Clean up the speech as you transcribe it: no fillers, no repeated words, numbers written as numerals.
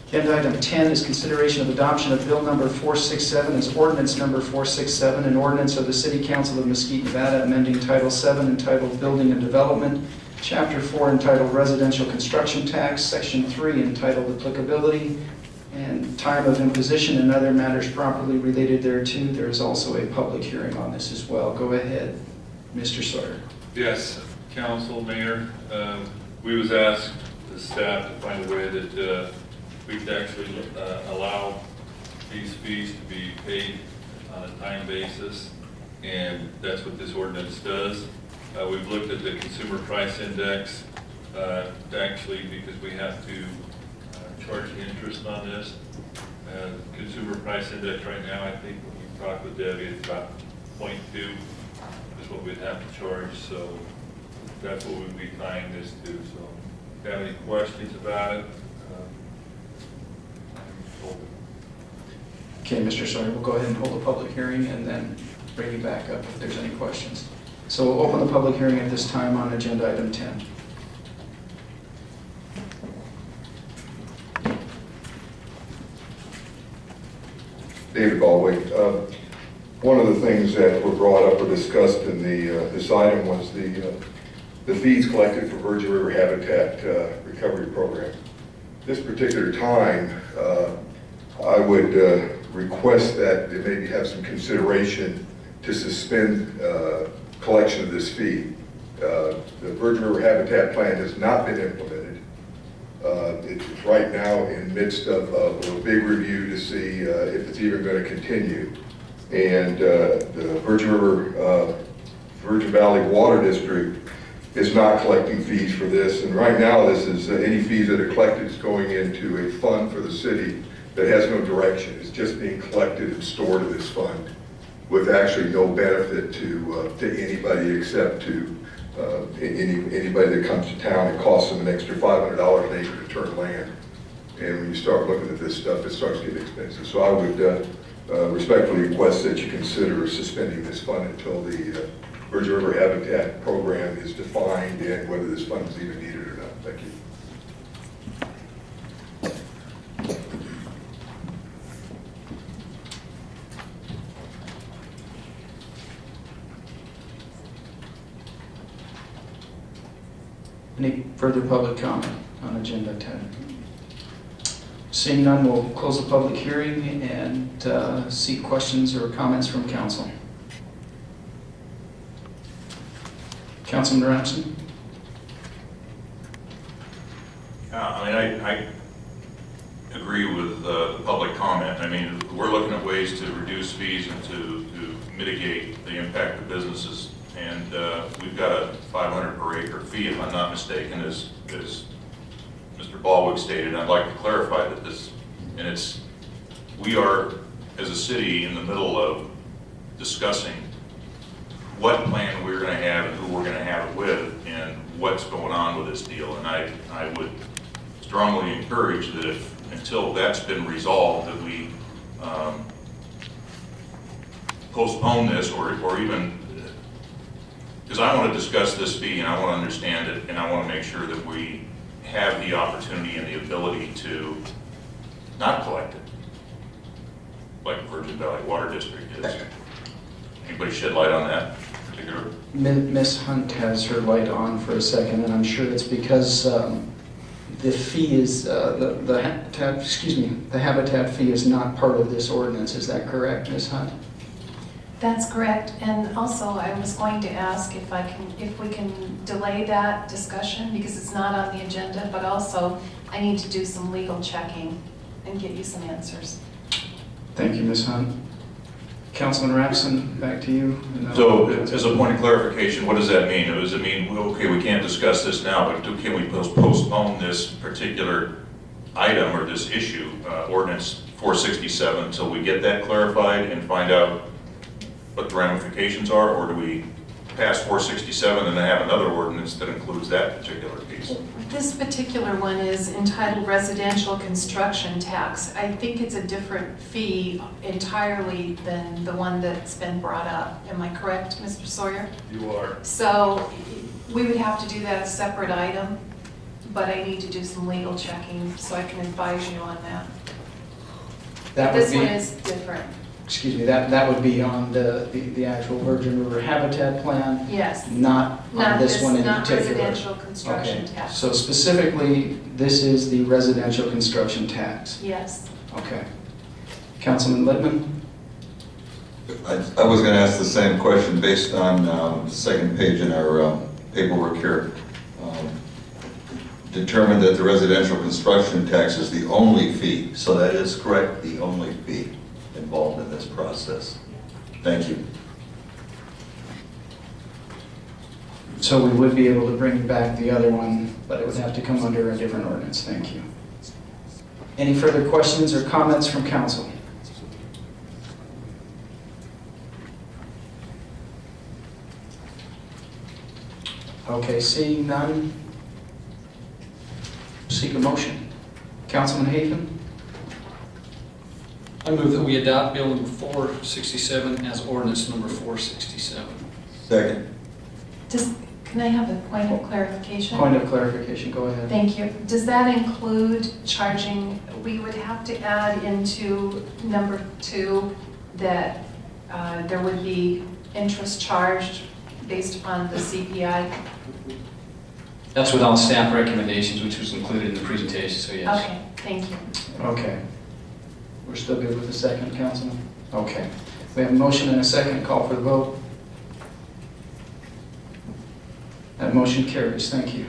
Agenda item 10 is consideration of adoption of bill number 467 as ordinance number 467, an ordinance of the City Council of Mesquite, Nevada, amending Title 7 entitled Building and Development, Chapter 4 entitled Residential Construction Tax, Section 3 entitled Applicability, and time of imposition and other matters properly related thereto. There is also a public hearing on this as well. Go ahead, Mr. Sawyer. Yes, Council, Mayor, we was asked, the staff, to find a way that we could actually allow these fees to be paid on a time basis, and that's what this ordinance does. We've looked at the consumer price index, actually, because we have to charge interest on this. Consumer price index right now, I think when you talk with Debbie, it's about 0.2 is what we'd have to charge, so that's what we'd be tying this to. So if you have any questions about it, I'm open. Okay, Mr. Sawyer, we'll go ahead and hold a public hearing and then bring you back up if there's any questions. So we'll open the public hearing at this time on agenda item 10. David Baldwin. One of the things that were brought up or discussed in this item was the fees collected for Virgin River Habitat Recovery Program. This particular time, I would request that they maybe have some consideration to suspend collection of this fee. The Virgin River Habitat Plan has not been implemented. It's right now in the midst of a big review to see if it's even going to continue. And the Virgin Valley Water District is not collecting fees for this. And right now, this is any fees that are collected is going into a fund for the city that has no direction. It's just being collected and stored in this fund with actually no benefit to anybody except to anybody that comes to town. It costs them an extra $500 an acre to turn land. And when you start looking at this stuff, it starts getting expensive. So I would respectfully request that you consider suspending this fund until the Virgin River Habitat Program is defined and whether this fund is even needed or not. Thank you. Any further public comment on agenda 10? Seeing none, we'll close the public hearing and seek questions or comments from council. Councilman Ramsey? I agree with the public comment. I mean, we're looking at ways to reduce fees and to mitigate the impact of businesses. And we've got a $500 per acre fee, if I'm not mistaken, as Mr. Baldwin stated. I'd like to clarify that we are, as a city, in the middle of discussing what plan we're going to have and who we're going to have it with and what's going on with this deal. And I would strongly encourage that until that's been resolved, that we postpone this or even, because I want to discuss this fee and I want to understand it and I want to make sure that we have the opportunity and the ability to not collect it, like Virgin Valley Water District is. Anybody shed light on that particular? Ms. Hunt has her light on for a second, and I'm sure it's because the fee is, the habitat fee is not part of this ordinance. Is that correct, Ms. Hunt? That's correct, and also I was going to ask if we can delay that discussion because it's not on the agenda, but also I need to do some legal checking and get you some answers. Thank you, Ms. Hunt. Councilman Rapson, back to you. So, as a point of clarification, what does that mean? Does it mean, okay, we can't discuss this now, but can we postpone this particular item or this issue, ordinance 467, until we get that clarified and find out what the ramifications are, or do we pass 467 and then have another ordinance that includes that particular piece? This particular one is entitled Residential Construction Tax. I think it's a different fee entirely than the one that's been brought up. Am I correct, Mr. Sawyer? You are. So we would have to do that as a separate item. but I need to do some legal checking, so I can advise you on that. That would This one be, is different, excuse me, that would be on the actual Virgin River Habitat Plan, yes. not on Not this one in Not particular. residential construction Okay, tax. so specifically, this is the residential construction tax. Yes. Okay. Councilman Littman? I was going to ask the same question based on the second page in our paperwork here. Determined that the residential construction tax is the only fee. So that is correct, the only fee involved in this process. Thank you. So we would be able to bring back the other one, but it would have to come under a different ordinance. Thank you. Any further questions or comments from council? Okay, seeing none, seek a motion. Councilman Hafen? I move that we adopt Bill number 467 as ordinance number 467. Second. Can I have a point of clarification? Point of clarification, go ahead. Thank you. Does that include charging, we would have to add into number 2 that there would be interest charged based upon the CPI? That's without staff recommendations, which was included in the presentation, so yes. Okay, thank you. Okay. We're still good with the second, Councilman? Okay. We have a motion and a second. Call for the vote. That motion carries. Thank you.